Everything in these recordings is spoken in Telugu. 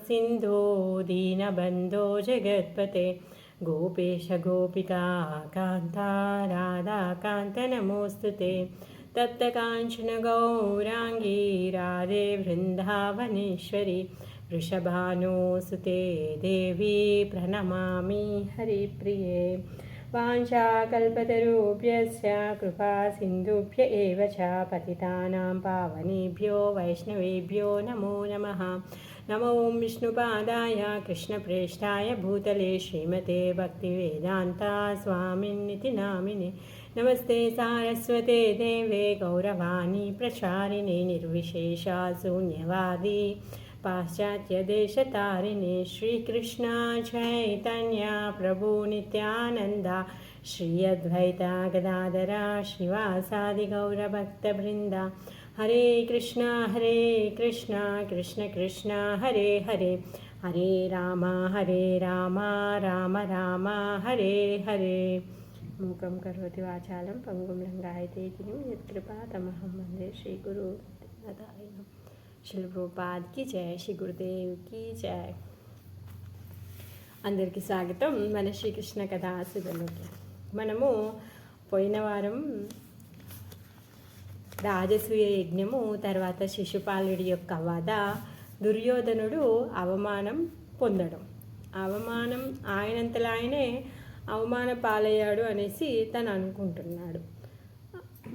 सिन्धो दीनबन्धो जगत्पते गोपेश गोपिका कान्ता राधाकान्त नमोऽस्तु ते तप्तकाञ्चन गौराङ्गी राधे वृन्दावनेश्वरी वृषभानुसुते देवी प्रणमामि हरिप्रिये वाञ्छाकल्पतरुभ्यश्च कृपा सिन्धुभ्य एव च पतितानां पावनेभ्यो वैष्णवेभ्यो नमो नमः। नमो विष्णुपादाय कृष्णप्रेष्ठाय भूतले श्रीमते भक्तिवेदान्ता स्वामिन्निति नामिने नमस्ते सारस्वते देवे गौरवाणी प्रचारिणे निर्विशेषा शून्यवादी पाश्चात्यदेशतारिणे श्रीकृष्ण चैतन्य प्रभु नित्यानन्दा श्री अद्वैता गदाधरा श्रीवासादि गौरभक्तवृन्दा हरे कृष्ण कृष्ण कृष्ण हरे हरे हरे राम राम राम हरे हरे मूकं करोति वाचालं पंगुं लङ्घयते गिरिं यत्कृपातमहं वन्दे श्रीगुरुनाथाय श्री प्रभुपाद की जय, श्री गुरुदेव की जय। అందరికీ స్వాగతం మన శ్రీకృష్ణ కథాసుధలోకి. మనము పోయిన వారం రాజసూయ యజ్ఞము తర్వాత శిశుపాలుడి యొక్క వధ, దుర్యోధనుడు అవమానం పొందడం, అవమానం ఆయనంతలా ఆయనే అవమాన పాలయ్యాడు అనేసి తను అనుకుంటున్నాడు.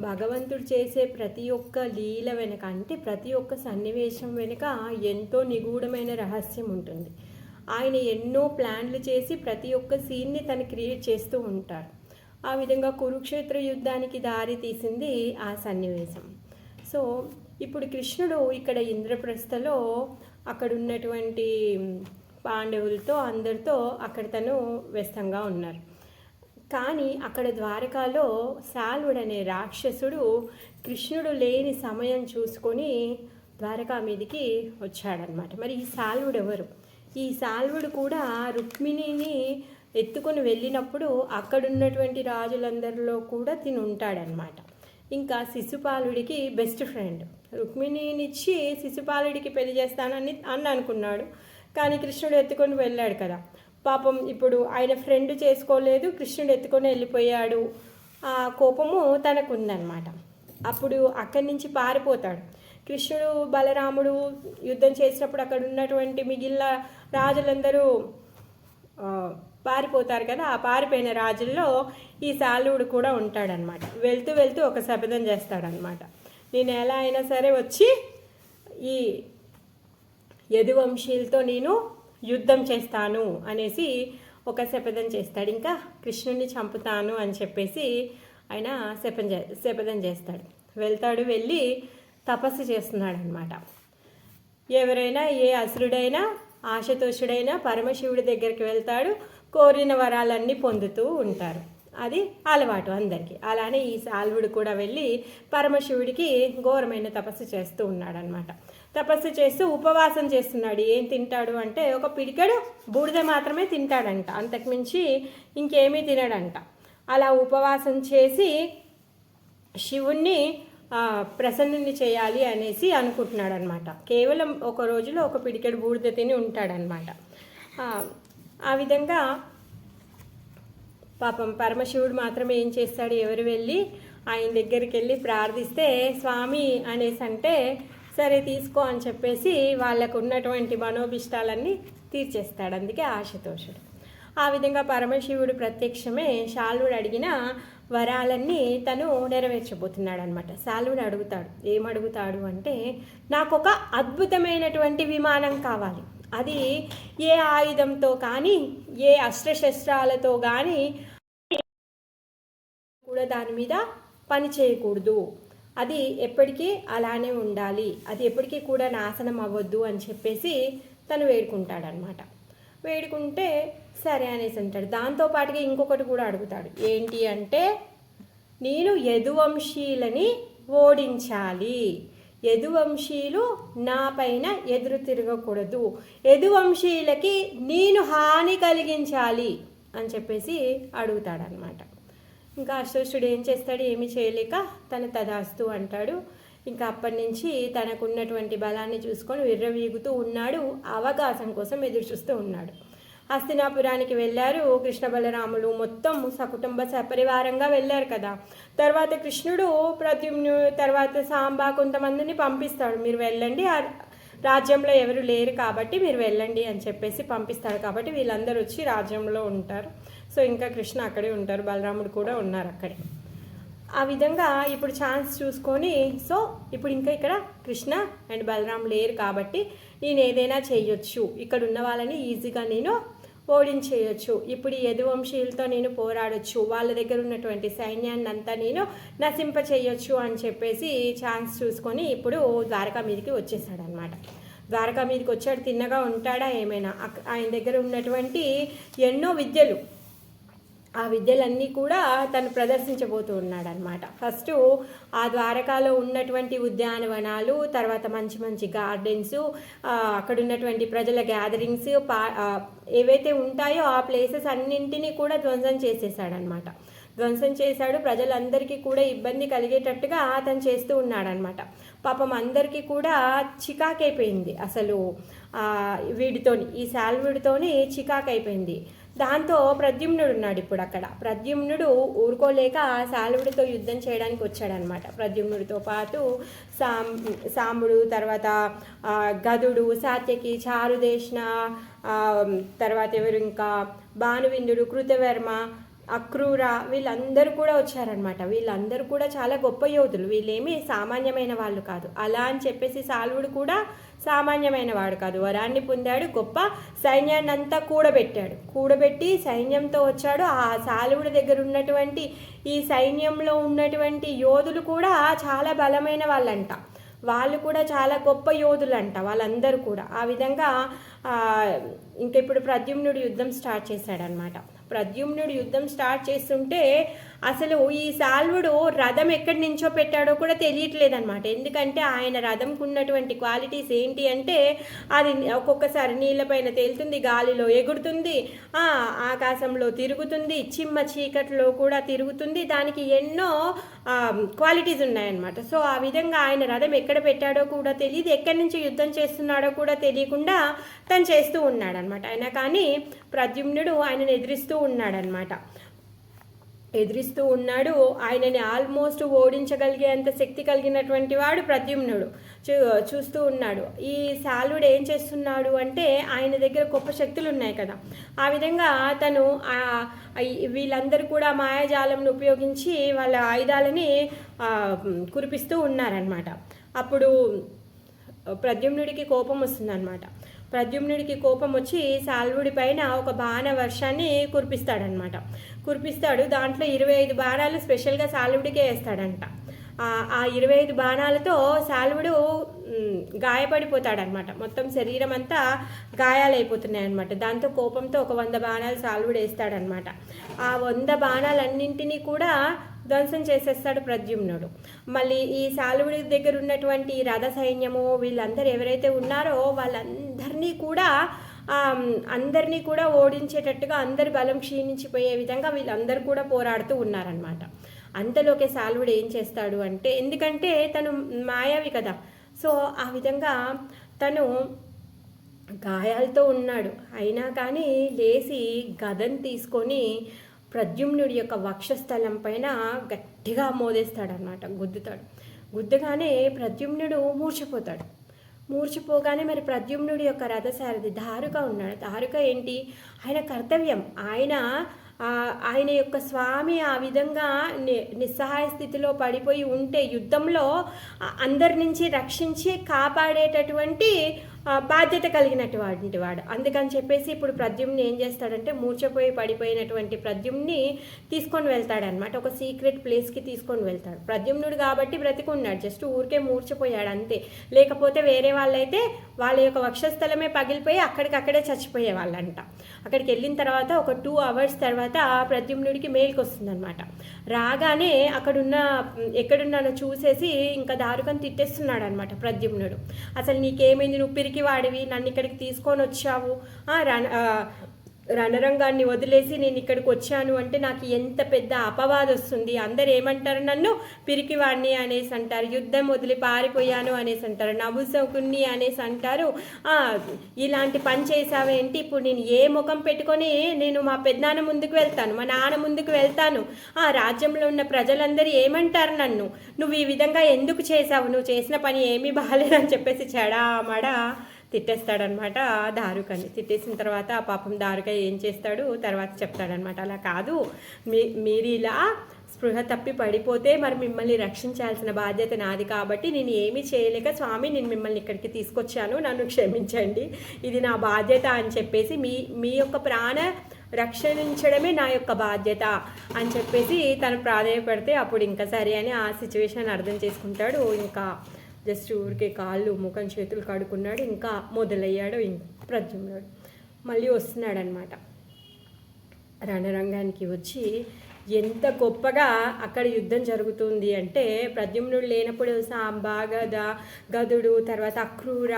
భగవంతుడు చేసే ప్రతి ఒక్క లీల వెనుక, అంటే ప్రతి ఒక్క సన్నివేశం వెనుక ఎంతో నిగూఢమైన రహస్యం ఉంటుంది. ఆయన ఎన్నో ప్లాన్లు చేసి ప్రతి ఒక్క సీన్ని తను క్రియేట్ చేస్తూ ఉంటారు. ఆ విధంగా కురుక్షేత్ర యుద్ధానికి దారి తీసింది ఆ సన్నివేశం. సో ఇప్పుడు కృష్ణుడు ఇక్కడ ఇంద్రప్రస్థలో అక్కడ ఉన్నటువంటి పాండవులతో అందరితో అక్కడ తను వ్యస్తంగా ఉన్నారు. కానీ అక్కడ ద్వారకాలో సాల్వుడు అనే రాక్షసుడు కృష్ణుడు లేని సమయం చూసుకొని ద్వారకా మీదకి వచ్చాడనమాట. మరి ఈ సాల్వుడు ఎవరు? ఈ సాల్వుడు కూడా రుక్మిణిని ఎత్తుకొని వెళ్ళినప్పుడు అక్కడున్నటువంటి రాజులందరిలో కూడా తిని ఉంటాడనమాట. ఇంకా శిశుపాలుడికి బెస్ట్ ఫ్రెండ్. రుక్మిణినిచ్చి శిశుపాలుడికి పెళ్లి చేస్తానని అనుకున్నాడు, కానీ కృష్ణుడు ఎత్తుకొని వెళ్ళాడు కదా. పాపం ఇప్పుడు ఆయన ఫ్రెండ్ చేసుకోలేదు, కృష్ణుడు ఎత్తుకొని వెళ్ళిపోయాడు. ఆ కోపము తనకుందనమాట. అప్పుడు అక్కడి నుంచి పారిపోతాడు. కృష్ణుడు బలరాముడు యుద్ధం చేసినప్పుడు అక్కడ ఉన్నటువంటి మిగిలిన రాజులందరూ పారిపోతారు కదా. ఆ పారిపోయిన రాజుల్లో ఈ సాల్వుడు కూడా ఉంటాడనమాట. వెళ్తూ వెళ్తూ ఒక శపథం చేస్తాడనమాట. నేను ఎలా అయినా సరే వచ్చి ఈ యదువంశీలతో నేను యుద్ధం చేస్తాను అనేసి ఒక శపథం చేస్తాడు. ఇంకా కృష్ణుడిని చంపుతాను అని చెప్పేసి ఆయన శపథం చేస్తాడు. వెళ్తాడు, వెళ్ళి తపస్సు చేస్తున్నాడు అనమాట. ఎవరైనా ఏ అసురుడైనా ఆశతోషుడైనా పరమశివుడి దగ్గరికి వెళ్తాడు, కోరిన వరాలన్నీ పొందుతూ ఉంటారు. అది అలవాటు అందరికీ. అలానే ఈ సాల్వుడు కూడా వెళ్ళి పరమశివుడికి ఘోరమైన తపస్సు చేస్తూ ఉన్నాడనమాట. తపస్సు చేస్తూ ఉపవాసం చేస్తున్నాడు. ఏం తింటాడు అంటే ఒక పిడికెడు బూడిద మాత్రమే తింటాడంట, అంతకుమించి ఇంకేమీ తినడంట. అలా ఉపవాసం చేసి శివుణ్ణి ప్రసన్నుని చేయాలి అనేసి అనుకుంటున్నాడు అనమాట. కేవలం ఒక రోజులో ఒక పిడికెడు బూడిద తిని ఉంటాడనమాట. ఆ విధంగా పాపం పరమశివుడు మాత్రమే ఏం చేస్తాడు, ఎవరు వెళ్ళి ఆయన దగ్గరికి వెళ్ళి ప్రార్థిస్తే స్వామి అనేసి అంటే సరే తీసుకో అని చెప్పేసి వాళ్ళకు ఉన్నటువంటి మనోభిష్టాలన్నీ తీర్చేస్తాడు. అందుకే ఆశతోషుడు. ఆ విధంగా పరమశివుడు ప్రత్యక్షమే సాల్వుడు అడిగిన వరాలన్నీ తను నెరవేర్చబోతున్నాడు అనమాట. సాల్వుడు అడుగుతాడు, ఏమడుగుతాడు అంటే నాకు ఒక అద్భుతమైనటువంటి విమానం కావాలి. అది ఏ ఆయుధంతో కానీ ఏ అస్త్రశస్త్రాలతో కానీ కూడా దాని మీద పని చేయకూడదు, అది ఎప్పటికీ అలానే ఉండాలి, అది ఎప్పటికీ కూడా నాశనం అవ్వద్దు అని చెప్పేసి తను వేడుకుంటాడనమాట. వేడుకుంటే సరే అనేసి అంటాడు. దాంతోపాటుగా ఇంకొకటి కూడా అడుగుతాడు. ఏంటి అంటే నేను యదువంశీలని ఓడించాలి, యదువంశీయులు నా పైన ఎదురు తిరగకూడదు, యదువంశీయులకి నేను హాని కలిగించాలి అని చెప్పేసి అడుగుతాడనమాట. ఇంకా అశ్వసుడు ఏం చేస్తాడు, ఏమీ చేయలేక తన తదాస్తు అంటాడు. ఇంకా అప్పటి నుంచి తనకున్నటువంటి బలాన్ని చూసుకొని విర్రవీగుతూ ఉన్నాడు, అవకాశం కోసం ఎదురు చూస్తూ ఉన్నాడు. హస్తినాపురానికి వెళ్ళారు కృష్ణ బలరాములు, మొత్తం సకుటుంబ సపరివారంగా వెళ్ళారు కదా. తర్వాత కృష్ణుడు ప్రద్యుమ్ను తర్వాత సాంబ కొంతమందిని పంపిస్తాడు, మీరు వెళ్ళండి, రాజ్యంలో ఎవరు లేరు కాబట్టి మీరు వెళ్ళండి అని చెప్పేసి పంపిస్తాడు. కాబట్టి వీళ్ళందరూ వచ్చి రాజ్యంలో ఉంటారు. సో ఇంకా కృష్ణ అక్కడే ఉంటారు, బలరాముడు కూడా ఉన్నారు అక్కడే. ఆ విధంగా ఇప్పుడు ఛాన్స్ చూసుకొని, సో ఇప్పుడు ఇంకా ఇక్కడ కృష్ణ అండ్ బలరాం లేరు కాబట్టి నేను ఏదైనా చేయొచ్చు, ఇక్కడ ఉన్న వాళ్ళని ఈజీగా నేను ఓడించేయచ్చు, ఇప్పుడు ఈ యదువంశీయులతో నేను పోరాడొచ్చు, వాళ్ళ దగ్గర ఉన్నటువంటి సైన్యాన్ని అంతా నేను నశింప చేయొచ్చు అని చెప్పేసి ఛాన్స్ చూసుకొని ఇప్పుడు ద్వారకా మీదకి వచ్చేసాడు అనమాట. ద్వారకా మీదకి వచ్చాడు, తిన్నగా ఉంటాడా ఏమైనా, ఆయన దగ్గర ఉన్నటువంటి ఎన్నో విద్యలు, ఆ విద్యలన్నీ కూడా తను ప్రదర్శించబోతూ ఉన్నాడనమాట. ఫస్ట్ ఆ ద్వారకాలో ఉన్నటువంటి ఉద్యానవనాలు, తర్వాత మంచి మంచి గార్డెన్స్, అక్కడ ఉన్నటువంటి ప్రజల గ్యాదరింగ్స్ ఏవైతే ఉంటాయో ఆ ప్లేసెస్ అన్నింటినీ కూడా ధ్వంసం చేసేసాడనమాట. ధ్వంసం చేశాడు, ప్రజలందరికీ కూడా ఇబ్బంది కలిగేటట్టుగా అతను చేస్తూ ఉన్నాడనమాట. పాపం అందరికీ కూడా చికాకైపోయింది అసలు వీడితోని, ఈ శాల్వుడితోని చికాకైపోయింది. దాంతో ప్రద్యుమ్నుడు ఉన్నాడు ఇప్పుడు అక్కడ. ప్రద్యుమ్నుడు ఊరుకోలేక శాల్వుడితో యుద్ధం చేయడానికి వచ్చాడనమాట. ప్రద్యుమ్నుడితో పాటు సాంబుడు, తర్వాత గదుడు, సాత్యకి, చారుదేష్ణ, తర్వాత ఎవరు ఇంకా భానువిందుడు, కృతవర్మ, అక్రూర, వీళ్ళందరూ కూడా వచ్చారనమాట. వీళ్ళందరూ కూడా చాలా గొప్ప యోధులు, వీళ్ళేమీ సామాన్యమైన వాళ్ళు కాదు. అలా అని చెప్పేసి శాల్వుడు కూడా సామాన్యమైన వాడు కాదు, వరాన్ని పొందాడు, గొప్ప సైన్యాన్ని అంతా కూడబెట్టి సైన్యంతో వచ్చాడు. ఆ శాల్వుడి దగ్గర ఉన్నటువంటి ఈ సైన్యంలో ఉన్నటువంటి యోధులు కూడా చాలా బలమైన వాళ్ళంట, వాళ్ళు కూడా చాలా గొప్ప యోధులంట వాళ్ళందరూ కూడా. ఆ విధంగా ఇంక ఇప్పుడు ప్రద్యుమ్నుడు యుద్ధం స్టార్ట్ చేశాడనమాట. ప్రద్యుమ్నుడు యుద్ధం స్టార్ట్ చేస్తుంటే అసలు ఈ శాల్వుడు రథం ఎక్కడి నుంచో పెట్టాడో కూడా తెలియట్లేదనమాట. ఎందుకంటే ఆయన రథంకు ఉన్నటువంటి క్వాలిటీస్ ఏంటి అంటే, అది ఒక్కొక్కసారి నీళ్ళపైన తేలుతుంది, గాలిలో ఎగురుతుంది, ఆకాశంలో తిరుగుతుంది, చిమ్మ చీకట్లో కూడా తిరుగుతుంది, దానికి ఎన్నో క్వాలిటీస్ ఉన్నాయన్నమాట. సో ఆ విధంగా ఆయన రథం ఎక్కడ పెట్టాడో కూడా తెలియదు, ఎక్కడి నుంచి యుద్ధం చేస్తున్నాడో కూడా తెలియకుండా తను చేస్తూ ఉన్నాడనమాట. అయినా కానీ ప్రద్యుమ్నుడు ఆయనను ఎదిరిస్తూ ఉన్నాడు. ఆయనని ఆల్మోస్ట్ ఓడించగలిగేంత శక్తి కలిగినటువంటి వాడు ప్రద్యుమ్నుడు. చూస్తూ ఉన్నాడు. ఈ శాల్వుడు ఏం చేస్తున్నాడు అంటే, ఆయన దగ్గర గొప్ప శక్తులు ఉన్నాయి కదా, ఆ విధంగా తను వీళ్ళందరూ కూడా మాయాజాలంను ఉపయోగించి వాళ్ళ ఆయుధాలని కురిపిస్తూ ఉన్నారనమాట. అప్పుడు ప్రద్యుమ్నుడికి కోపం వస్తుందన్నమాట. ప్రద్యుమ్నుడికి కోపం వచ్చి శాల్వుడి పైన ఒక బాణ వర్షాన్ని కురిపిస్తాడు. దాంట్లో 25 బాణాలు స్పెషల్గా శాల్వుడికే వేస్తాడంట. ఆ 25 బాణాలతో శాల్వుడు గాయపడిపోతాడనమాట. మొత్తం శరీరం అంతా గాయాలైపోతున్నాయి అనమాట. దాంతో కోపంతో ఒక 100 బాణాలు శాల్వుడు వేస్తాడనమాట. ఆ 100 బాణాలన్నింటినీ కూడా ధ్వంసం చేసేస్తాడు ప్రద్యుమ్నుడు. మళ్ళీ ఈ శాల్వుడి దగ్గర ఉన్నటువంటి రథ సైన్యము, వీళ్ళందరూ ఎవరైతే ఉన్నారో వాళ్ళందరినీ కూడా ఓడించేటట్టుగా, అందరి బలం క్షీణించిపోయే విధంగా వీళ్ళందరూ కూడా పోరాడుతూ ఉన్నారనమాట. అంతలోకే శాల్వుడు ఏం చేస్తాడు అంటే, ఎందుకంటే తను మాయావి కదా, సో ఆ విధంగా తను గాయాలతో ఉన్నాడు. అయినా కానీ లేచి గదను తీసుకొని ప్రద్యుమ్నుడి యొక్క వక్షస్థలం పైన గట్టిగా మోదేస్తాడనమాట, గుద్దుగానే ప్రద్యుమ్నుడు మూర్చిపోగానే మరి ప్రద్యుమ్నుడి యొక్క రథసారథి దారుక ఉన్నాడు. దారుక ఏంటి, ఆయన కర్తవ్యం, ఆయన యొక్క స్వామి ఆ విధంగా నిస్సహాయ స్థితిలో పడిపోయి ఉంటే యుద్ధంలో అందరి నుంచి రక్షించి కాపాడేటటువంటి బాధ్యత కలిగినటువంటి వాడు. అందుకని చెప్పేసి ఇప్పుడు ప్రద్యుమ్ని ఏం చేస్తాడంటే, మూర్చపోయి పడిపోయినటువంటి ప్రద్యుమ్ని తీసుకొని వెళ్తాడనమాట. ఒక సీక్రెట్ ప్లేస్కి తీసుకొని వెళ్తాడు. ప్రద్యుమ్నుడు కాబట్టి బ్రతికున్నాడు, జస్ట్ ఊరికే మూర్చపోయాడు అంతే. లేకపోతే వేరే వాళ్ళైతే వాళ్ళ యొక్క వక్షస్థలమే పగిలిపోయి అక్కడికక్కడే చచ్చిపోయే వాళ్ళంట. అక్కడికి వెళ్ళిన తర్వాత ఒక 2 hours తర్వాత ప్రద్యుమ్నుడికి మేలుకి వస్తుందన్నమాట. రాగానే ఎక్కడున్నానో చూసేసి ఇంకా దారుకని తిట్టేస్తున్నాడు అనమాట ప్రద్యుమ్నుడు. అసలు నీకేమైంది, నువ్వు పిరికి వాడివి, నన్ను ఇక్కడికి తీసుకొని వచ్చావు, రణరంగాన్ని వదిలేసి నేను ఇక్కడికి వచ్చాను అంటే నాకు ఎంత పెద్ద అపవాదం వస్తుంది. అందరు ఏమంటారు, నన్ను పిరికివాణ్ణి అనేసి అంటారు, యుద్ధం వదిలి పారిపోయాను అనేసి అంటారు, నభుసకుణ్ణి అనేసి అంటారు. ఇలాంటి పని చేసావేంటి, ఇప్పుడు నేను ఏ ముఖం పెట్టుకొని నేను మా పెద్దనాన్న ముందుకు వెళ్తాను, మా నాన్న ముందుకు వెళ్తాను, రాజ్యంలో ఉన్న ప్రజలందరూ ఏమంటారు నన్ను, నువ్వు ఈ విధంగా ఎందుకు చేసావు, నువ్వు చేసిన పని ఏమీ బాగాలేదని చెప్పేసి చెడామడా తిట్టేస్తాడనమాట దారుకని. తిట్టేసిన తర్వాత ఆ పాపం దారుక ఏం చేస్తాడు తర్వాత చెప్తాడనమాట, అలా కాదు, మీరు ఇలా స్పృహ తప్పి పడిపోతే మరి మిమ్మల్ని రక్షించాల్సిన బాధ్యత నాది, కాబట్టి నేను ఏమీ చేయలేక స్వామి నేను మిమ్మల్ని ఇక్కడికి తీసుకొచ్చాను, నన్ను క్షమించండి, ఇది నా బాధ్యత అని చెప్పేసి మీ యొక్క ప్రాణ రక్షించడమే నా యొక్క బాధ్యత అని చెప్పేసి తను ప్రాధాన్యపడితే అప్పుడు ఇంకా సరే అని ఆ సిచ్యువేషన్ అర్థం చేసుకుంటాడు. ఇంకా జస్ట్ ఊరికే కాళ్ళు ముఖం చేతులు కడుక్కున్నాడు. ఇంకా మొదలయ్యాడు ప్రద్యుమ్నుడు. మళ్ళీ వస్తున్నాడనమాట రణరంగానికి. వచ్చి ఎంత గొప్పగా అక్కడ యుద్ధం జరుగుతుంది అంటే, ప్రద్యుమ్నుడు లేనప్పుడు సాంబ, గదుడు, తర్వాత అక్రూర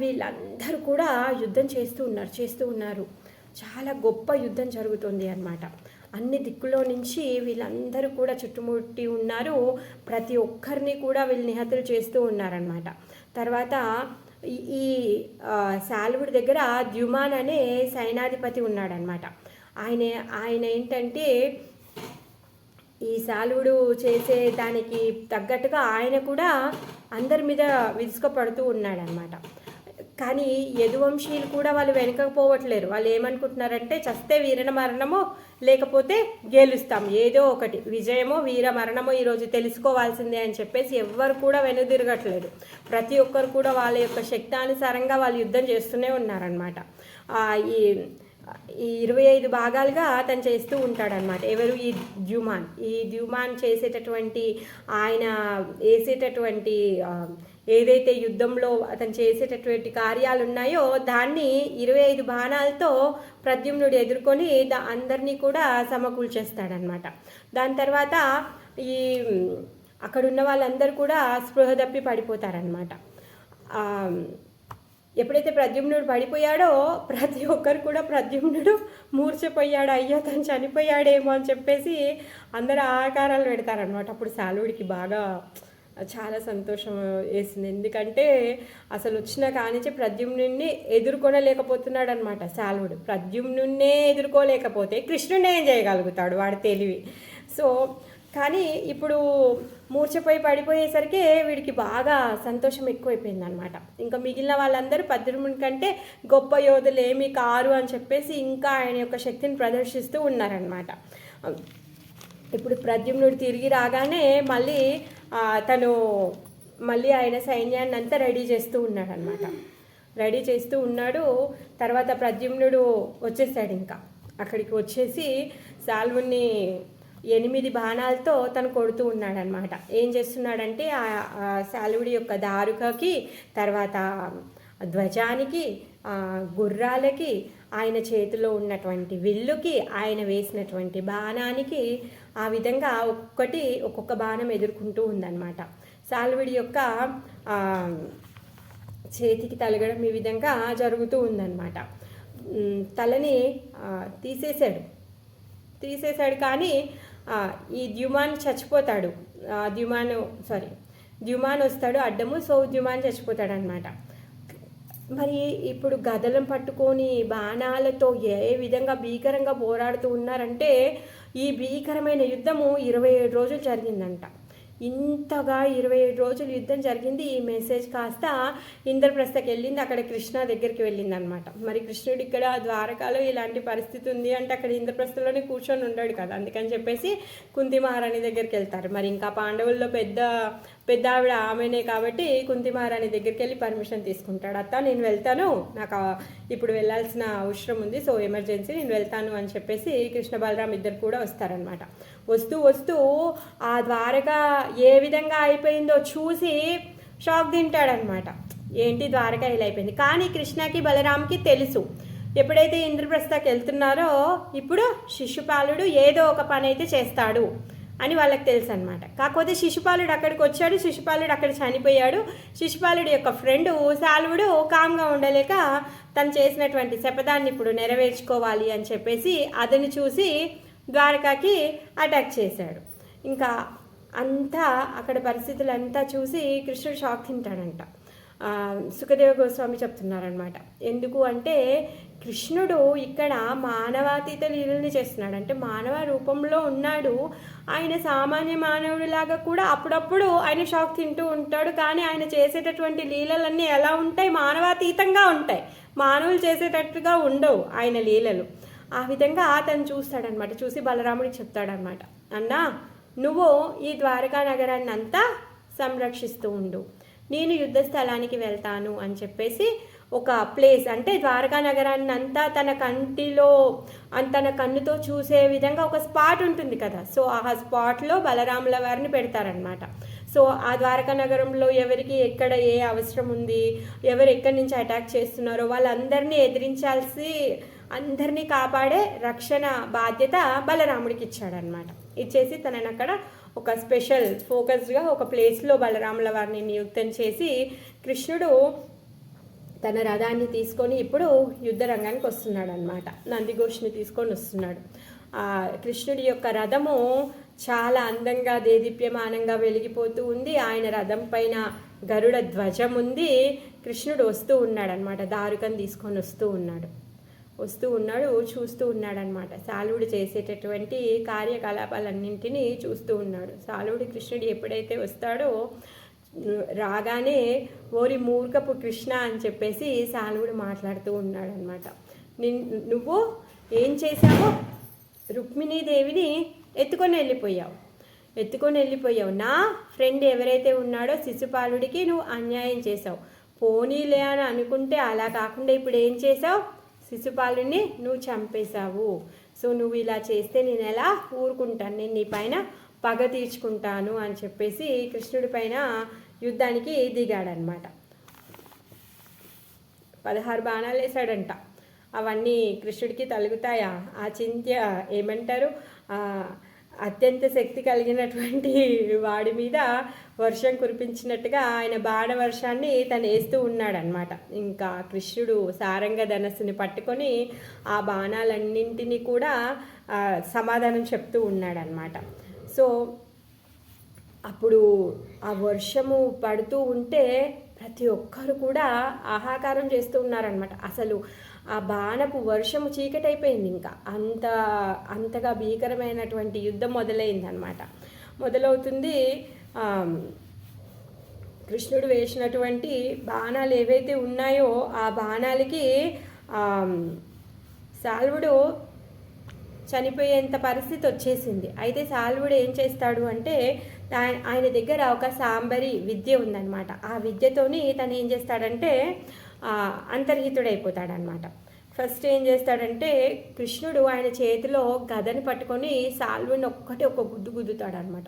వీళ్ళందరూ కూడా యుద్ధం చేస్తూ ఉన్నారు. చాలా గొప్ప యుద్ధం జరుగుతుంది అన్నమాట. అన్ని దిక్కులో నుంచి వీళ్ళందరూ కూడా చుట్టుముట్టి ఉన్నారు. ప్రతి ఒక్కరిని కూడా వీళ్ళు నిహతులు చేస్తూ ఉన్నారనమాట. తర్వాత ఈ శాల్వుడి దగ్గర ద్యుమాన్ అనే సైనాధిపతి ఉన్నాడనమాట. ఆయన ఏంటంటే ఈ శాల్వుడు చేసే దానికి తగ్గట్టుగా ఆయన కూడా అందరి మీద విరుచుకుపడుతూ ఉన్నాడనమాట. కానీ యదువంశీయులు కూడా వాళ్ళు వెనకపోవట్లేరు. వాళ్ళు ఏమనుకుంటున్నారంటే చస్తే వీర మరణమో లేకపోతే గెలుస్తాం, ఏదో ఒకటి విజయమో వీర మరణమో ఈరోజు తెలుసుకోవాల్సిందే అని చెప్పేసి ఎవ్వరు కూడా వెనుదిరగట్లేదు. ప్రతి ఒక్కరు కూడా వాళ్ళ యొక్క శక్తానుసారంగా వాళ్ళు యుద్ధం చేస్తూనే ఉన్నారనమాట. ఈ 25 భాగాలుగా అతను చేస్తూ ఉంటాడనమాట. ఎవరు, ఈ ద్యుమాన్ చేసేటటువంటి ఆయన వేసేటటువంటి ఏదైతే యుద్ధంలో అతను చేసేటటువంటి కార్యాలు ఉన్నాయో దాన్ని 25 బాణాలతో ప్రద్యుమ్నుడు ఎదుర్కొని అందరినీ కూడా సమకూల్చేస్తాడనమాట. దాని తర్వాత ఈ అక్కడున్న వాళ్ళందరూ కూడా స్పృహ తప్పి పడిపోతారనమాట. ఎప్పుడైతే ప్రద్యుమ్నుడు పడిపోయాడో ప్రతి ఒక్కరు కూడా ప్రద్యుమ్నుడు మూర్ఛపోయాడు, అయ్యో తను చనిపోయాడేమో అని చెప్పేసి అందరూ ఆకారాలు పెడతారనమాట. అప్పుడు శాల్వుడికి బాగా చాలా సంతోషం వేసింది. ఎందుకంటే అసలు వచ్చిన కానించి ప్రద్యుమ్నుడిని ఎదుర్కొనలేకపోతున్నాడు అనమాట శాల్వుడు. ప్రద్యుమ్నుడినే ఎదుర్కోలేకపోతే కృష్ణుడిని ఏం చేయగలుగుతాడు, వాడి తెలివి. సో కానీ ఇప్పుడు మూర్ఛపోయి పడిపోయేసరికి వీడికి బాగా సంతోషం ఎక్కువైపోయింది అనమాట. ఇంకా మిగిలిన వాళ్ళందరూ ప్రద్యుమ్నుడి కంటే గొప్ప యోధులు ఏమీ కారు అని చెప్పేసి ఇంకా ఆయన యొక్క శక్తిని ప్రదర్శిస్తూ ఉన్నారనమాట. ఇప్పుడు ప్రద్యుమ్నుడు తిరిగి రాగానే తను మళ్ళీ ఆయన సైన్యాన్ని అంతా రెడీ చేస్తూ ఉన్నాడు. తర్వాత ప్రద్యుమ్నుడు వచ్చేసాడు. ఇంకా అక్కడికి వచ్చేసి శాల్వుని 8 బాణాలతో తను కొడుతూ ఉన్నాడనమాట. ఏం చేస్తున్నాడంటే శాల్వుడి యొక్క దారుకకి, తర్వాత ధ్వజానికి, గుర్రాలకి, ఆయన చేతిలో ఉన్నటువంటి విల్లుకి, ఆయన వేసినటువంటి బాణానికి ఆ విధంగా ఒక్కొక్క బాణం ఎదుర్కొంటూ ఉందన్నమాట. శాల్వుడి యొక్క చేతికి తలగడం ఈ విధంగా జరుగుతూ ఉందన్నమాట. తలని తీసేశాడు కానీ ఈ ద్యుమాన్ చచ్చిపోతాడు. ద్యుమాన్ వస్తాడు అడ్డము. సో ద్యుమాన్ చచ్చిపోతాడు అనమాట. మరి ఇప్పుడు గదలను పట్టుకొని బాణాలతో ఏ విధంగా భీకరంగా పోరాడుతూ ఉన్నారంటే, ఈ భీకరమైన యుద్ధము 27 రోజులు జరిగిందంట. ఇంతగా 27 రోజులు యుద్ధం జరిగింది. ఈ మెసేజ్ కాస్త ఇంద్రప్రస్థకి వెళ్ళింది, అక్కడ కృష్ణ దగ్గరికి వెళ్ళింది అనమాట. మరి కృష్ణుడు ఇక్కడ ద్వారకాలో ఇలాంటి పరిస్థితి ఉంది అంటే అక్కడ ఇంద్రప్రస్థలోనే కూర్చొని ఉన్నాడు కదా, అందుకని చెప్పేసి కుంతి మహారాణి దగ్గరికి వెళ్తారు. మరి ఇంకా పాండవుల్లో పెద్ద ఆవిడ ఆమెనే కాబట్టి కుంతి మహారాణి దగ్గరికి వెళ్ళి పర్మిషన్ తీసుకుంటాడు. అత్త నేను వెళ్తాను, నాకు ఇప్పుడు వెళ్ళాల్సిన అవసరం ఉంది, సో ఎమర్జెన్సీ నేను వెళ్తాను అని చెప్పేసి కృష్ణ బలరాం ఇద్దరు కూడా వస్తారనమాట. వస్తూ ఆ ద్వారక ఏ విధంగా అయిపోయిందో చూసి షాక్ తింటాడనమాట. ఏంటి ద్వారక ఇలా అయిపోయింది. కానీ కృష్ణకి బలరాంకి తెలుసు, ఎప్పుడైతే ఇంద్రప్రస్థకి వెళ్తున్నారో ఇప్పుడు శిశుపాలుడు ఏదో ఒక పని అయితే చేస్తాడు అని వాళ్ళకి తెలుసు అనమాట. కాకపోతే శిశుపాలుడు అక్కడికి వచ్చాడు, శిశుపాలుడు అక్కడ చనిపోయాడు. శిశుపాలుడి యొక్క ఫ్రెండు సాల్వుడు కామ్గా ఉండలేక తను చేసినటువంటి శపథాన్ని ఇప్పుడు నెరవేర్చుకోవాలి అని చెప్పేసి అతన్ని చూసి ద్వారకాకి అటాక్ చేశాడు. ఇంకా అంతా అక్కడ పరిస్థితులంతా చూసి కృష్ణుడు షాక్ తింటాడంట. సుఖదేవ గోస్వామి చెప్తున్నారనమాట. ఎందుకు అంటే కృష్ణుడు ఇక్కడ మానవాతీత లీలల్ని చేస్తున్నాడు. అంటే మానవ రూపంలో ఉన్నాడు. ఆయన సామాన్య మానవుడిలాగా కూడా అప్పుడప్పుడు ఆయన షాక్ తింటూ ఉంటాడు. కానీ ఆయన చేసేటటువంటి లీలలన్నీ ఎలా ఉంటాయి? మానవాతీతంగా ఉంటాయి. మానవులు చేసేటట్టుగా ఉండవు ఆయన లీలలు. ఆ విధంగా అతను చూస్తాడనమాట. చూసి బలరాముడికి చెప్తాడనమాట, అన్నా నువ్వు ఈ ద్వారకా నగరాన్ని అంతా సంరక్షిస్తూ ఉండు, నేను యుద్ధ స్థలానికి వెళ్తాను అని చెప్పేసి ఒక ప్లేస్, అంటే ద్వారకా నగరాన్ని అంతా తన కంటిలో తన కన్నుతో చూసే విధంగా ఒక స్పాట్ ఉంటుంది కదా. సో ఆ స్పాట్లో బలరాముల వారిని పెడతారనమాట. సో ఆ ద్వారకా నగరంలో ఎవరికి ఎక్కడ ఏ అవసరం ఉంది, ఎవరు ఎక్కడి నుంచి అటాక్ చేస్తున్నారో వాళ్ళందరినీ ఎదిరించాల్సి, అందరినీ కాపాడే రక్షణ బాధ్యత బలరాముడికి ఇచ్చాడనమాట. ఇచ్చేసి తనని అక్కడ ఒక స్పెషల్ ఫోకస్డ్గా ఒక ప్లేస్లో బలరాముల వారిని నియుక్తం చేసి కృష్ణుడు తన రథాన్ని తీసుకొని ఇప్పుడు యుద్ధ రంగానికి వస్తున్నాడు అనమాట. నందిఘోష్ని తీసుకొని వస్తున్నాడు. కృష్ణుడి యొక్క రథము చాలా అందంగా దేదీప్యమానంగా వెలిగిపోతూ ఉంది. ఆయన రథం పైన గరుడ ధ్వజం ఉంది. కృష్ణుడు వస్తూ ఉన్నాడనమాట. దారుకని తీసుకొని వస్తూ ఉన్నాడు. చూస్తూ ఉన్నాడనమాట. సాలువుడు చేసేటటువంటి కార్యకలాపాలన్నింటినీ చూస్తూ ఉన్నాడు. సాలువుడు కృష్ణుడు ఎప్పుడైతే వస్తాడో రాగానే ఓరి మూర్ఖపు కృష్ణ అని చెప్పేసి సాలువుడు మాట్లాడుతూ ఉన్నాడనమాట. నువ్వు ఏం చేశావు? రుక్మిణీదేవిని ఎత్తుకొని వెళ్ళిపోయావు. నా ఫ్రెండ్ ఎవరైతే ఉన్నాడో శిశుపాలుడికి నువ్వు అన్యాయం చేసావు. పోనీలే అని అనుకుంటే అలా కాకుండా ఇప్పుడు ఏం చేసావు? శిశుపాలుని నువ్వు చంపేశావు. సో నువ్వు ఇలా చేస్తే నేను ఎలా ఊరుకుంటాను? నేను నీ పైన పగ తీర్చుకుంటాను అని చెప్పేసి కృష్ణుడి పైన యుద్ధానికి దిగాడనమాట. 16 బాణాలు వేసాడంట. అవన్నీ కృష్ణుడికి తలుగుతాయా? ఆ చింత్య ఏమంటారు, అత్యంత శక్తి కలిగినటువంటి వాడి మీద వర్షం కురిపించినట్టుగా ఆయన బాణ వర్షాన్ని తను వేస్తూ ఉన్నాడనమాట. ఇంకా కృష్ణుడు సారంగ ధనస్సుని పట్టుకొని ఆ బాణాలన్నింటినీ కూడా సమాధానం చెప్తూ ఉన్నాడనమాట. సో అప్పుడు ఆ వర్షము పడుతూ ఉంటే ప్రతి ఒక్కరు కూడా ఆహాకారం చేస్తూ ఉన్నారనమాట. అసలు ఆ బాణపు వర్షము చీకటైపోయింది. ఇంకా అంతగా భీకరమైనటువంటి యుద్ధం మొదలైందనమాట. మొదలవుతుంది. కృష్ణుడు వేసినటువంటి బాణాలు ఏవైతే ఉన్నాయో ఆ బాణాలకి సాల్వుడు చనిపోయేంత పరిస్థితి వచ్చేసింది. అయితే సాల్వుడు ఏం చేస్తాడు అంటే ఆయన దగ్గర ఒక సాంబరి విద్య ఉందన్నమాట. ఆ విద్యతోని తను ఏం చేస్తాడంటే అంతర్హితుడైపోతాడనమాట. ఫస్ట్ ఏం చేస్తాడంటే కృష్ణుడు ఆయన చేతిలో గదని పట్టుకొని సాల్వుని ఒక గుద్దు గుద్దుతాడనమాట.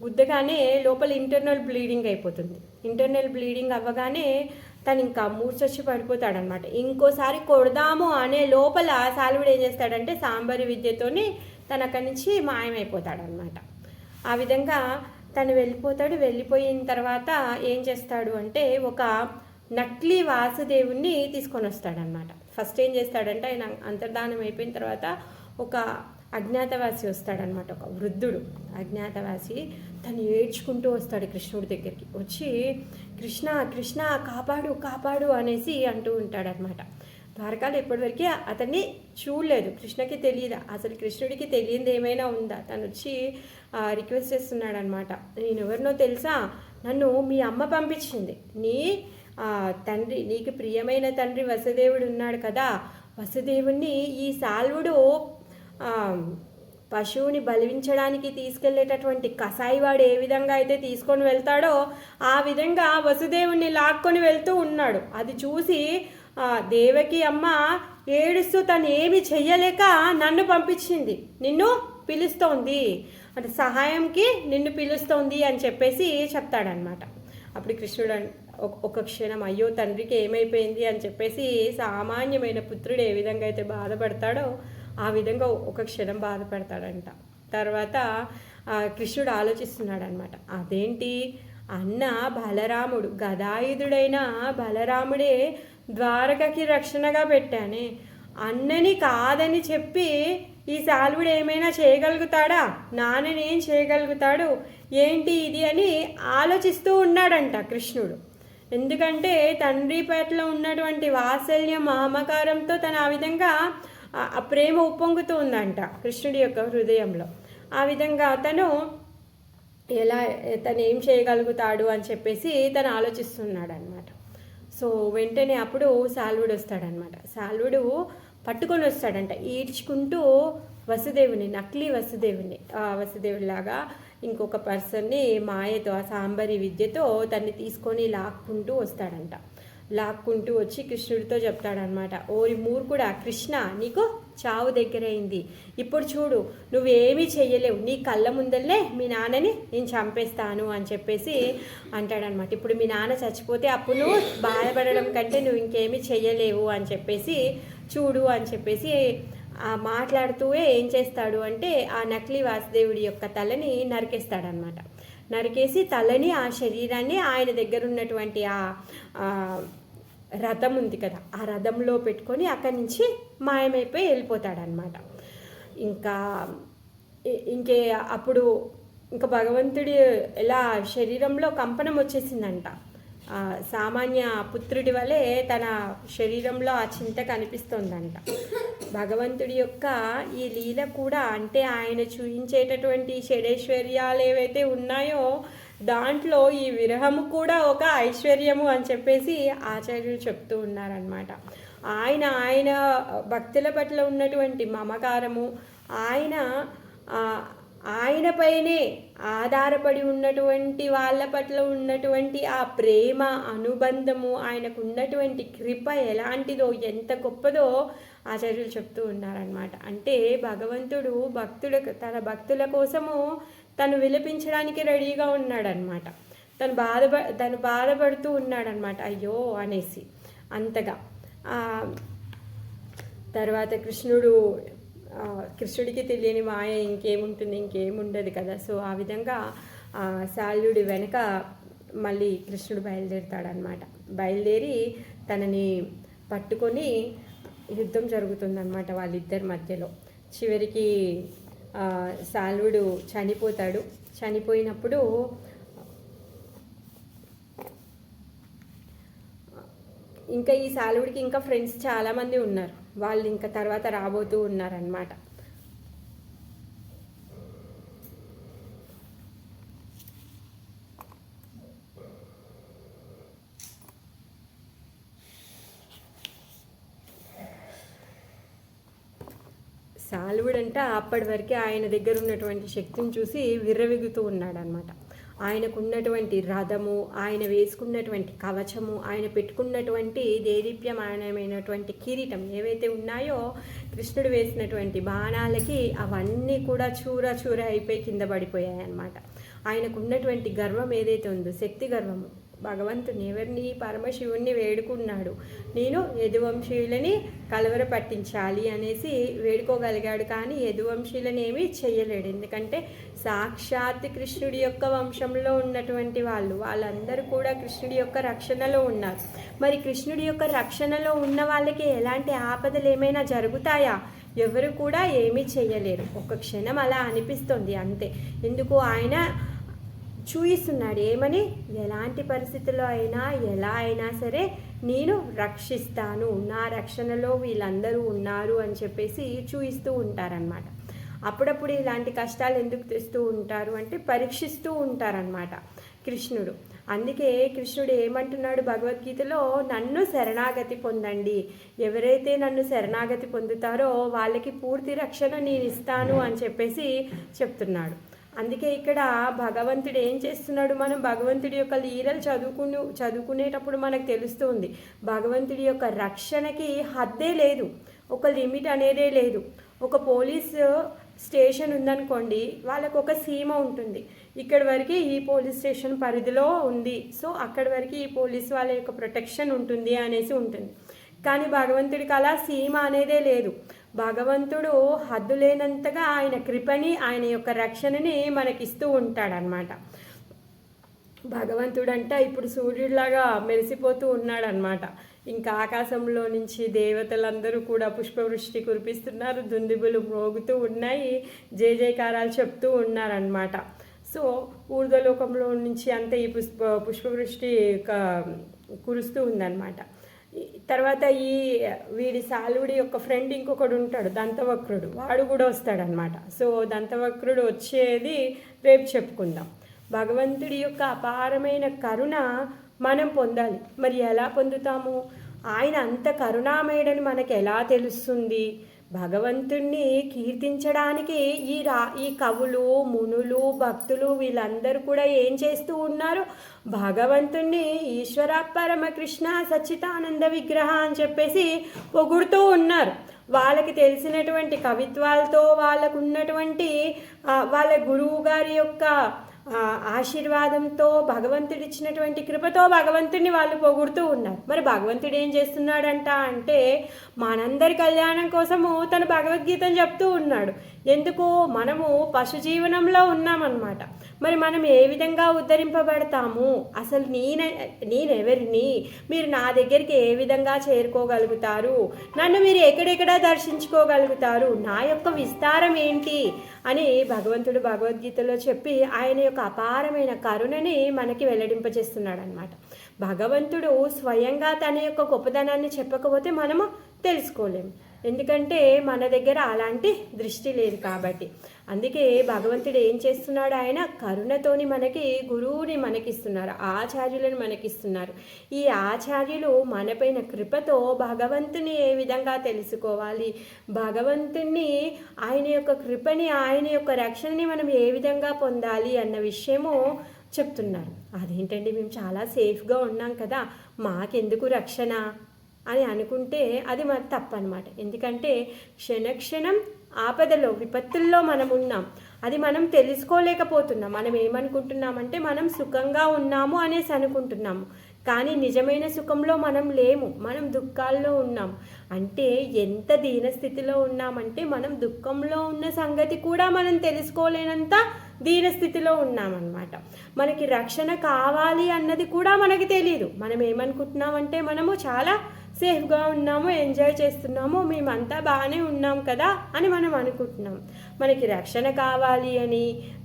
గుద్దగానే లోపల ఇంటర్నల్ బ్లీడింగ్ అయిపోతుంది. ఇంటర్నల్ బ్లీడింగ్ అవ్వగానే తను ఇంకా మూర్చొచ్చి పడిపోతాడనమాట. ఇంకోసారి కొడదాము అనే లోపల సాల్వుడు ఏం చేస్తాడంటే సాంబరి విద్యతోని తను అక్కడి నుంచి మాయమైపోతాడనమాట. ఆ విధంగా తను వెళ్ళిపోయిన తర్వాత ఏం చేస్తాడు అంటే ఒక నకిలీ వాసుదేవుణ్ణి తీసుకొని వస్తాడనమాట. ఫస్ట్ ఏం చేస్తాడంటే ఆయన అంతర్ధానం అయిపోయిన తర్వాత ఒక అజ్ఞాతవాసి వస్తాడనమాట. ఒక వృద్ధుడు అజ్ఞాతవాసి తను ఏడ్చుకుంటూ వస్తాడు కృష్ణుడి దగ్గరికి. వచ్చి కృష్ణ కృష్ణ కాపాడు అనేసి అంటూ ఉంటాడనమాట. ద్వారకాలో ఇప్పటివరకు అతన్ని చూడలేదు. కృష్ణకి తెలియదు, అసలు కృష్ణుడికి తెలియదు ఏమైనా ఉందా? తను వచ్చి రిక్వెస్ట్ చేస్తున్నాడనమాట. నేను ఎవరినో తెలుసా? నన్ను మీ అమ్మ పంపించింది. నీ తండ్రి, నీకు ప్రియమైన తండ్రి వసుదేవుడు ఉన్నాడు కదా, వసుదేవుణ్ణి ఈ సాల్వుడు పశువుని బలించడానికి తీసుకెళ్లేటటువంటి కసాయివాడు ఏ విధంగా అయితే తీసుకొని వెళ్తాడో ఆ విధంగా వసుదేవుణ్ణి లాక్కొని వెళ్తూ ఉన్నాడు. అది చూసి దేవకి అమ్మ ఏడుస్తూ తను ఏమి చెయ్యలేక నన్ను పంపించింది, నిన్ను పిలుస్తోంది, అంటే సహాయంకి నిన్ను పిలుస్తోంది అని చెప్పేసి చెప్తాడనమాట. అప్పుడు కృష్ణుడు ఒక క్షణం అయ్యో తండ్రికి ఏమైపోయింది అని చెప్పేసి సామాన్యమైన పుత్రుడు ఏ విధంగా అయితే బాధపడతాడో ఆ విధంగా ఒక క్షణం బాధపడతాడంట. తర్వాత కృష్ణుడు ఆలోచిస్తున్నాడు అనమాట. అదేంటి అన్న బలరాముడు, గదాయుధుడైన బలరాముడే ద్వారకకి రక్షణగా పెట్టానే, అన్నని కాదని చెప్పి ఈ సాల్వుడు ఏమైనా చేయగలుగుతాడా, నాన్నని ఏం చేయగలుగుతాడు, ఏంటి ఇది అని ఆలోచిస్తూ ఉన్నాడంట కృష్ణుడు. ఎందుకంటే తండ్రి పట్ల ఉన్నటువంటి వాత్సల్యం మమకారంతో తను ఆ విధంగా ఆ ప్రేమ ఉప్పొంగుతూ ఉందంట కృష్ణుడి యొక్క హృదయంలో. ఆ విధంగా తను ఏం చేయగలుగుతాడు అని చెప్పేసి తను ఆలోచిస్తున్నాడు అనమాట. సో వెంటనే అప్పుడు సాల్వుడు వస్తాడనమాట. సాల్వుడు పట్టుకొని వస్తాడంట ఈడ్చుకుంటూ వసుదేవుని, నకిలీ వసుదేవుని, వసుదేవుడిలాగా ఇంకొక పర్సన్ని మాయతో, ఆ సాంబరి విద్యతో తన్ని తీసుకొని లాక్కుంటూ వస్తాడంట. లాక్కుంటూ వచ్చి కృష్ణుడితో చెప్తాడనమాట, ఓరి మూర్ఖుడా కృష్ణ, నీకు చావు దగ్గరైంది, ఇప్పుడు చూడు నువ్వేమీ చెయ్యలేవు, నీ కళ్ళ ముందల్లే మీ నాన్నని నేను చంపేస్తాను అని చెప్పేసి అంటాడనమాట. ఇప్పుడు మీ నాన్న చచ్చిపోతే అప్పుడు నువ్వు బాధపడడం కంటే నువ్వు ఇంకేమీ చెయ్యలేవు అని చెప్పేసి చూడు అని చెప్పేసి మాట్లాడుతూ ఏం చేస్తాడు అంటే ఆ నకిలీ వాసుదేవుడి యొక్క తలని నరికేస్తాడనమాట. నరికేసి తలని, ఆ శరీరాన్ని ఆయన దగ్గర ఉన్నటువంటి ఆ రథం ఉంది కదా, ఆ రథంలో పెట్టుకొని అక్కడి నుంచి మాయమైపోయి వెళ్ళిపోతాడనమాట. అప్పుడు ఇంకా భగవంతుడి ఎలా శరీరంలో కంపనం వచ్చేసిందంట. సామాన్య పుత్రుడి వలె తన శరీరంలో ఆ చింత కనిపిస్తుందంట. భగవంతుడి యొక్క ఈ లీల కూడా, అంటే ఆయన చూపించేటటువంటి షడైశ్వర్యాలు ఏవైతే ఉన్నాయో దాంట్లో ఈ విరహము కూడా ఒక ఐశ్వర్యము అని చెప్పేసి ఆచార్యులు చెప్తూ ఉన్నారనమాట. ఆయన భక్తుల పట్ల ఉన్నటువంటి మమకారము, ఆయనపైనే ఆధారపడి ఉన్నటువంటి వాళ్ళ పట్ల ఉన్నటువంటి ఆ ప్రేమ అనుబంధము, ఆయనకు ఉన్నటువంటి కృప ఎలాంటిదో, ఎంత గొప్పదో ఆచార్యులు చెప్తూ ఉన్నారనమాట. అంటే భగవంతుడు తన భక్తుల కోసము తను విలపించడానికి రెడీగా ఉన్నాడనమాట. తను బాధపడుతూ ఉన్నాడనమాట, అయ్యో అనేసి అంతగా. తర్వాత కృష్ణుడికి తెలియని మాయ ఇంకేముండదు కదా. సో ఆ విధంగా శాల్యుడి వెనక మళ్ళీ కృష్ణుడు బయలుదేరుతాడనమాట. బయలుదేరి తనని పట్టుకొని యుద్ధం జరుగుతుందన్నమాట వాళ్ళిద్దరి మధ్యలో. చివరికి శాల్వుడు చనిపోతాడు. చనిపోయినప్పుడు ఇంకా ఈ శాల్వుడికి ఇంకా ఫ్రెండ్స్ చాలామంది ఉన్నారు, వాళ్ళు ఇంకా తర్వాత రాబోతూ ఉన్నారనమాట. శాల్వుడంట అప్పటి వరకే ఆయన దగ్గర ఉన్నటువంటి శక్తిని చూసి విర్రవిగుతూ ఉన్నాడనమాట. ఆయనకున్నటువంటి రథము, ఆయన వేసుకున్నటువంటి కవచము, ఆయన పెట్టుకున్నటువంటి దేదీప్యమానమైనటువంటి కిరీటం ఏవైతే ఉన్నాయో, కృష్ణుడు వేసినటువంటి బాణాలకి అవన్నీ కూడా చూర అయిపోయి కింద పడిపోయాయి అన్నమాట. ఆయనకున్నటువంటి గర్వం ఏదైతే ఉందో, శక్తి గర్వము, భగవంతుని ఎవరిని, పరమశివుణ్ణి వేడుకున్నాడు, నేను యదువంశీయులని కలవర పట్టించాలి అనేసి వేడుకోగలిగాడు. కానీ యదువంశీయులని ఏమీ చెయ్యలేడు. ఎందుకంటే సాక్షాత్ కృష్ణుడి యొక్క వంశంలో ఉన్నటువంటి వాళ్ళందరూ కూడా కృష్ణుడి యొక్క రక్షణలో ఉన్నారు. మరి కృష్ణుడి యొక్క రక్షణలో ఉన్న వాళ్ళకి ఎలాంటి ఆపదలు ఏమైనా జరుగుతాయా? ఎవరు కూడా ఏమీ చెయ్యలేరు. ఒక క్షణం అలా అనిపిస్తుంది అంతే. ఎందుకు ఆయన చూయిస్తున్నాడు ఏమని, ఎలాంటి పరిస్థితుల్లో అయినా ఎలా అయినా సరే నేను రక్షిస్తాను, నా రక్షణలో వీళ్ళందరూ ఉన్నారు అని చెప్పేసి చూయిస్తూ ఉంటారనమాట. అప్పుడప్పుడు ఇలాంటి కష్టాలు ఎందుకు తెస్తూ ఉంటారు అంటే పరీక్షిస్తూ ఉంటారనమాట కృష్ణుడు. అందుకే కృష్ణుడు ఏమంటున్నాడు భగవద్గీతలో, నన్ను శరణాగతి పొందండి, ఎవరైతే నన్ను శరణాగతి పొందుతారో వాళ్ళకి పూర్తి రక్షణ నేను ఇస్తాను అని చెప్పేసి చెప్తున్నాడు. అందుకే ఇక్కడ భగవంతుడు ఏం చేస్తున్నాడు, మనం భగవంతుడి యొక్క లీలలు చదువుకునేటప్పుడు మనకు తెలుస్తుంది, భగవంతుడి యొక్క రక్షణకి హద్దే లేదు, ఒక లిమిట్ అనేదే లేదు. ఒక పోలీస్ స్టేషన్ ఉందనుకోండి, వాళ్ళకు ఒక సీమ ఉంటుంది, ఇక్కడి వరకు ఈ పోలీస్ స్టేషన్ పరిధిలో ఉంది, సో అక్కడి వరకు ఈ పోలీస్ వాళ్ళ యొక్క ప్రొటెక్షన్ ఉంటుంది అనేసి ఉంటుంది. కానీ భగవంతుడికి అలా సీమ అనేదే లేదు. భగవంతుడు హద్దులేనంతగా ఆయన కృపని, ఆయన యొక్క రక్షణని మనకిస్తూ ఉంటాడనమాట. భగవంతుడంట ఇప్పుడు సూర్యుడిలాగా మెరిసిపోతూ ఉన్నాడనమాట. ఇంకా ఆకాశంలో నుంచి దేవతలందరూ కూడా పుష్పవృష్టి కురిపిస్తున్నారు, దుందుబులు మ్రోగుతూ ఉన్నాయి, జయ జయకారాలు చెప్తూ ఉన్నారనమాట. సో ఊర్ధ్వలోకంలో నుంచి అంతా ఈ పుష్పవృష్టి కురుస్తూ ఉందన్నమాట. తర్వాత వీడి సాలుడి యొక్క ఫ్రెండ్ ఇంకొకడు ఉంటాడు, దంతవక్రుడు, వాడు కూడా వస్తాడనమాట. సో దంతవక్రుడు వచ్చేది రేపు చెప్పుకుందాం. భగవంతుడి యొక్క అపారమైన కరుణ మనం పొందాలి. మరి ఎలా పొందుతాము? ఆయన అంత కరుణామయుడని మనకు ఎలా తెలుస్తుంది? భగవంతుణ్ణి కీర్తించడానికి ఈ కవులు, మునులు, భక్తులు వీళ్ళందరూ కూడా ఏం చేస్తూ ఉన్నారు? భగవంతుణ్ణి ఈశ్వర పరమకృష్ణ సచ్చిదానంద విగ్రహ అని చెప్పేసి పొగుడుతూ ఉన్నారు. వాళ్ళకి తెలిసినటువంటి కవిత్వాలతో, వాళ్ళకు ఉన్నటువంటి వాళ్ళ గురువు గారి యొక్క ఆశీర్వాదంతో, భగవంతుడు ఇచ్చినటువంటి కృపతో భగవంతుడిని వాళ్ళు పొగుడుతూ ఉన్నారు. మరి భగవంతుడు ఏం చేస్తున్నాడంట అంటే మనందరి కళ్యాణం కోసము తన భగవద్గీతను చెప్తూ ఉన్నాడు. ఎందుకు? మనము పశు జీవనంలో ఉన్నామన్నమాట. మరి మనం ఏ విధంగా ఉద్ధరింపబడతాము? అసలు నేనెవరిని? మీరు నా దగ్గరికి ఏ విధంగా చేరుకోగలుగుతారు? నన్ను మీరు ఎక్కడెక్కడ దర్శించుకోగలుగుతారు? నా యొక్క విస్తారం ఏంటి అని భగవంతుడు భగవద్గీతలో చెప్పి ఆయన యొక్క అపారమైన కరుణని మనకి వెల్లడింపజేస్తున్నాడు అనమాట. భగవంతుడు స్వయంగా తన యొక్క గొప్పదనాన్ని చెప్పకపోతే మనము తెలుసుకోలేము. ఎందుకంటే మన దగ్గర అలాంటి దృష్టి లేదు కాబట్టి. అందుకే భగవంతుడు ఏం చేస్తున్నాడు? ఆయన కరుణతోని మనకి గురువుని మనకిస్తున్నారు, ఆచార్యులను మనకిస్తున్నారు. ఈ ఆచార్యులు మనపైన కృపతో భగవంతుని ఏ విధంగా తెలుసుకోవాలి, భగవంతుని ఆయన యొక్క కృపని, ఆయన యొక్క రక్షణని మనం ఏ విధంగా పొందాలి అన్న విషయము చెప్తున్నారు. అదేంటండి, మేము చాలా సేఫ్గా ఉన్నాం కదా, మాకెందుకు రక్షణ అని అనుకుంటే అది మరి తప్పనమాట. ఎందుకంటే క్షణక్షణం ఆపదలో, విపత్తుల్లో మనం ఉన్నాం. అది మనం తెలుసుకోలేకపోతున్నాం. మనం ఏమనుకుంటున్నామంటే మనం సుఖంగా ఉన్నాము అనేసి అనుకుంటున్నాము. కానీ నిజమైన సుఖంలో మనం లేము, మనం దుఃఖాల్లో ఉన్నాం. అంటే ఎంత దీనస్థితిలో ఉన్నామంటే మనం దుఃఖంలో ఉన్న సంగతి కూడా మనం తెలుసుకోలేనంత దీనస్థితిలో ఉన్నామన్నమాట. మనకి రక్షణ కావాలి అన్నది కూడా మనకి తెలియదు. మనం ఏమనుకుంటున్నామంటే మనము చాలా సేఫ్గా ఉన్నాము, ఎంజాయ్ చేస్తున్నాము, మేమంతా బాగానే ఉన్నాం కదా అని మనం అనుకుంటున్నాం. మనకి రక్షణ కావాలి అని,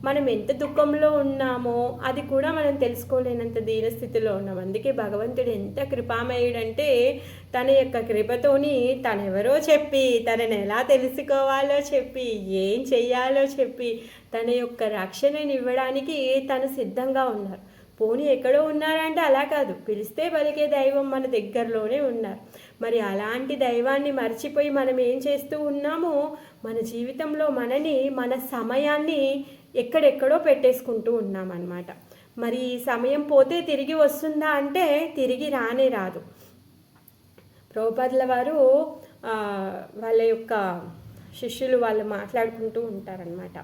మనం ఎంత దుఃఖంలో ఉన్నామో అది కూడా మనం తెలుసుకోలేనంత దీనస్థితిలో ఉన్నాం. అందుకే భగవంతుడు ఎంత కృపామయుడంటే తన యొక్క కృపతోని తనెవరో చెప్పి, తనని ఎలా తెలుసుకోవాలో చెప్పి, ఏం చెయ్యాలో చెప్పి తన యొక్క రక్షణని ఇవ్వడానికి తను సిద్ధంగా ఉన్నారు. పోనీ ఎక్కడో ఉన్నారంటే అలా కాదు, పిలిస్తే పలికే దైవం మన దగ్గరలోనే ఉన్నారు. మరి అలాంటి దైవాన్ని మర్చిపోయి మనం ఏం చేస్తూ ఉన్నామో మన జీవితంలో మన సమయాన్ని ఎక్కడెక్కడో పెట్టేసుకుంటూ ఉన్నామన్నమాట. మరి ఈ సమయం పోతే తిరిగి వస్తుందా అంటే తిరిగి రానే రాదు. ప్రభుపాదుల వారు వాళ్ళ యొక్క శిష్యులు వాళ్ళు మాట్లాడుకుంటూ ఉంటారనమాట.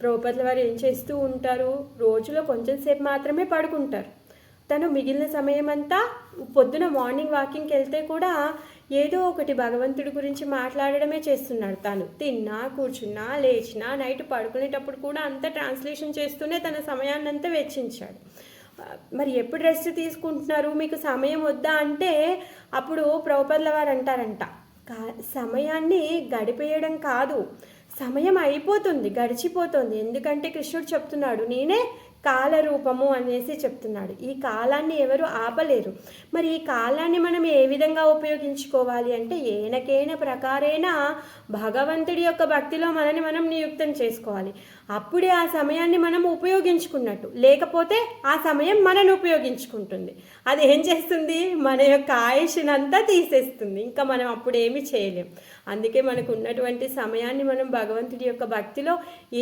ప్రభుపాదుల వారు ఏం చేస్తూ ఉంటారు? రోజులో కొంచెం సేపు మాత్రమే పడుకుంటారు. తను మిగిలిన సమయం అంతా పొద్దున మార్నింగ్ వాకింగ్కి వెళ్తే కూడా ఏదో ఒకటి భగవంతుడి గురించి మాట్లాడడమే చేస్తున్నాడు. తను తిన్నా, కూర్చున్నా, లేచినా, నైట్ పడుకునేటప్పుడు కూడా అంతా ట్రాన్స్లేషన్ చేస్తూనే తన సమయాన్ని అంతా వెచ్చించాడు. మరి ఎప్పుడు రెస్ట్ తీసుకుంటున్నారు, మీకు సమయం వద్దా అంటే అప్పుడు ప్రభుపాదుల వారు అంటారంట, సమయాన్ని గడిపేయడం కాదు, సమయం అయిపోతుంది, గడిచిపోతుంది. ఎందుకంటే కృష్ణుడు చెప్తున్నాడు, నేనే కాలరూపము అనేసి చెప్తున్నాడు. ఈ కాలాన్ని ఎవరు ఆపలేరు. మరి ఈ కాలాన్ని మనం ఏ విధంగా ఉపయోగించుకోవాలి అంటే ఏనకేన ప్రకారేణ భగవంతుడి యొక్క భక్తిలో మనని మనం నియుక్తం చేసుకోవాలి. అప్పుడే ఆ సమయాన్ని మనం ఉపయోగించుకున్నట్టు. లేకపోతే ఆ సమయం మనని ఉపయోగించుకుంటుంది. అది ఏం చేస్తుంది? మన యొక్క ఆయుష్నంతా తీసేస్తుంది. ఇంకా మనం అప్పుడు ఏమి చేయలేం. అందుకే మనకు ఉన్నటువంటి సమయాన్ని మనం భగవంతుడి యొక్క భక్తిలో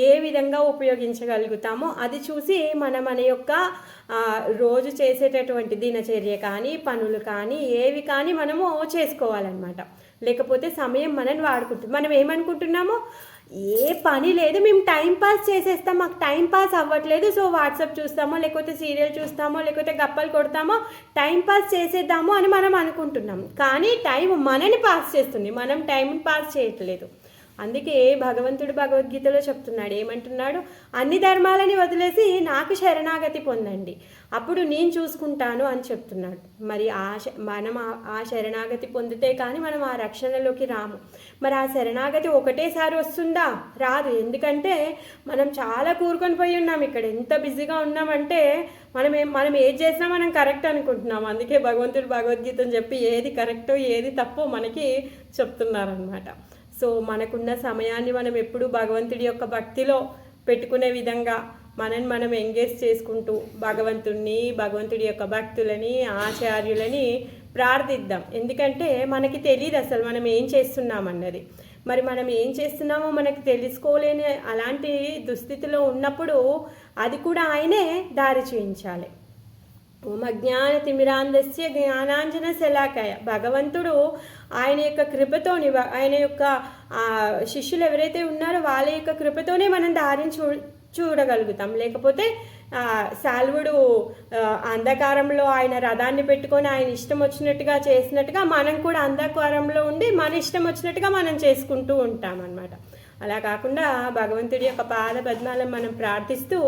ఏ విధంగా ఉపయోగించగలుగుతామో అది చూసి మన యొక్క రోజు చేసేటటువంటి దినచర్య కానీ, పనులు కానీ, ఏవి కానీ మనము చేసుకోవాలన్నమాట. లేకపోతే సమయం మనని వాడుకుంటుంది. మనం ఏమనుకుంటున్నామో ఏ పని లేదు, మేము టైం పాస్ చేసేస్తాం, మాకు టైం పాస్ అవ్వట్లేదు, సో వాట్సాప్ చూస్తామో లేకపోతే సీరియల్ చూస్తామో లేకపోతే గప్పలు కొడతామో టైం పాస్ చేసేద్దాము అని మనం అనుకుంటున్నాం. కానీ టైం మనని పాస్ చేస్తుంది, మనం టైంని పాస్ చేయట్లేదు. అందుకే భగవంతుడు భగవద్గీతలో చెప్తున్నాడు, ఏమంటున్నాడు, అన్ని ధర్మాలని వదిలేసి నాకు శరణాగతి పొందండి, అప్పుడు నేను చూసుకుంటాను అని చెప్తున్నాడు. మరి మనం ఆ శరణాగతి పొందితే కానీ మనం ఆ రక్షణలోకి రాము. మరి ఆ శరణాగతి ఒకటేసారి వస్తుందా? రాదు. ఎందుకంటే మనం చాలా కూరుకొని పోయి ఉన్నాం, ఇక్కడ ఎంత బిజీగా ఉన్నామంటే మనం ఏది చేసినా మనం కరెక్ట్ అనుకుంటున్నాం. అందుకే భగవంతుడు భగవద్గీతను చెప్పి ఏది కరెక్టో ఏది తప్పో మనకి చెప్తున్నారనమాట. సో మనకున్న సమయాన్ని మనం ఎప్పుడూ భగవంతుడి యొక్క భక్తిలో పెట్టుకునే విధంగా మనం ఎంగేజ్ చేసుకుంటూ భగవంతుడి యొక్క భక్తులని ఆచార్యులని ప్రార్థిద్దాం. ఎందుకంటే మనకి తెలియదు అసలు మనం ఏం చేస్తున్నామన్నది. మరి మనం ఏం చేస్తున్నామో మనకి తెలుసుకోలేని అలాంటి దుస్థితిలో ఉన్నప్పుడు అది కూడా ఆయనే దారి చూపించాలి. ఓం అజ్ఞానతిమిరాంధస్య జ్ఞానాంజన శలాకయ. భగవంతుడు ఆయన యొక్క కృపతోని, ఆయన యొక్క శిష్యులు ఎవరైతే ఉన్నారో వాళ్ళ యొక్క కృపతోనే మనం దారిని చూడగలుగుతాం. లేకపోతే శాల్వుడు అంధకారంలో ఆయన రథాన్ని పెట్టుకొని ఆయన ఇష్టం వచ్చినట్టుగా చేసినట్టుగా మనం కూడా అంధకారంలో ఉండి మన ఇష్టం వచ్చినట్టుగా మనం చేసుకుంటూ ఉంటాం అన్నమాట. అలా కాకుండా భగవంతుడి యొక్క పాద పద్మాలను మనం ప్రార్థిస్తూ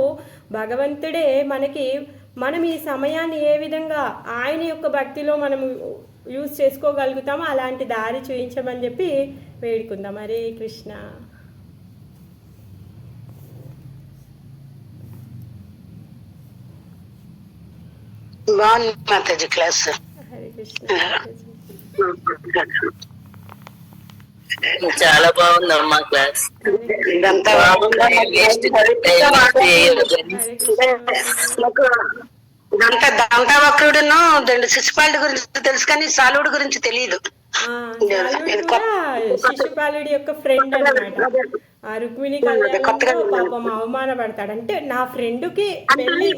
భగవంతుడే మనం ఈ సమయాన్ని ఏ విధంగా ఆయన యొక్క భక్తిలో మనం యూజ్ చేసుకోగలుగుతామో అలాంటి దారి చూపించమని చెప్పి వేడుకుందాం. హరే కృష్ణ. బాగుంది మాతాజీ క్లాస్. హరే కృష్ణ. చాలా బాగుందమ్మా క్లాస్. ఇదంతా దంతవక్రుడును శిశుపాలుడి గురించి తెలుసు కానీ సాలుడి గురించి తెలియదు. శిశుపాలుడి యొక్క ఫ్రెండ్ అన్నమాట. ఆ రుక్మిణి కళ్యాణంలో పాపం అవమానపడతాడు. అంటే నా ఫ్రెండ్కి పెళ్లి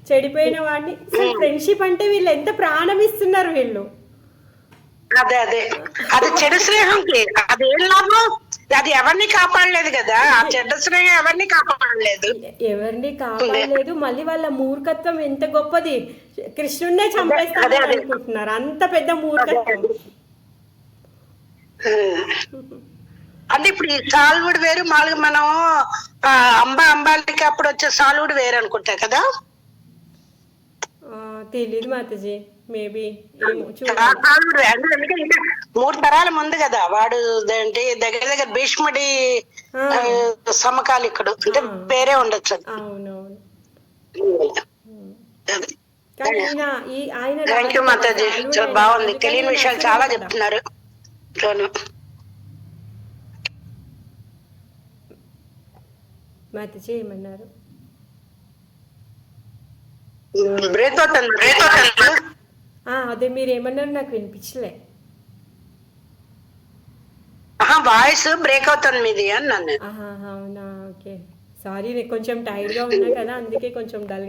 చెడిపోయిన వాడిని, ఫ్రెండ్షిప్ అంటే వీళ్ళు ఎంత ప్రాణం ఇస్తున్నారు వీళ్ళు. అదే అది చెడు స్నేహంకి అది ఏం లాభం? అది ఎవరిని కాపాడలేదు కదా, ఆ చెడ్డ స్నేహం ఎవరిని కాపాడలేదు. మళ్ళీ వాళ్ళ మూర్ఖత్వం ఎంత గొప్పది, కృష్ణున్నే చంపేస్తారు అనుకుంటున్నారు, అంత పెద్ద మూర్ఖత్వం. అంటే ఇప్పుడు ఈ సాల్వుడు వేరు, మామూలుగా మనం అంబాలికి అప్పుడు వచ్చే సాల్వుడు వేరు అనుకుంటా కదా. తెలీదు మాతాజీ, మేబీ ఎందుకంటే 3 తరాల ముందు కదా వాడు. దగ్గర భీష్ముడి సమకాలికుడు, అంటే పేరే ఉండొచ్చు. అవునవును. థ్యాంక్ యూ మాతాజీ, బాగుంది. తెలియని విషయాలు చాలా చెప్తున్నారు. మాతాజీ ఏమన్నారు? బ్రేక్ అవుతుంది. అదే మీరు ఏమన్నారు నాకు వినిపించలే. వాయిస్ బ్రేక్ అవుతుంది మీది అని నన్ను. అవునా, ఓకే, సారీ, నేను కొంచెం టైర్డ్గా ఉన్నా కదా, అందుకే కొంచెం డల్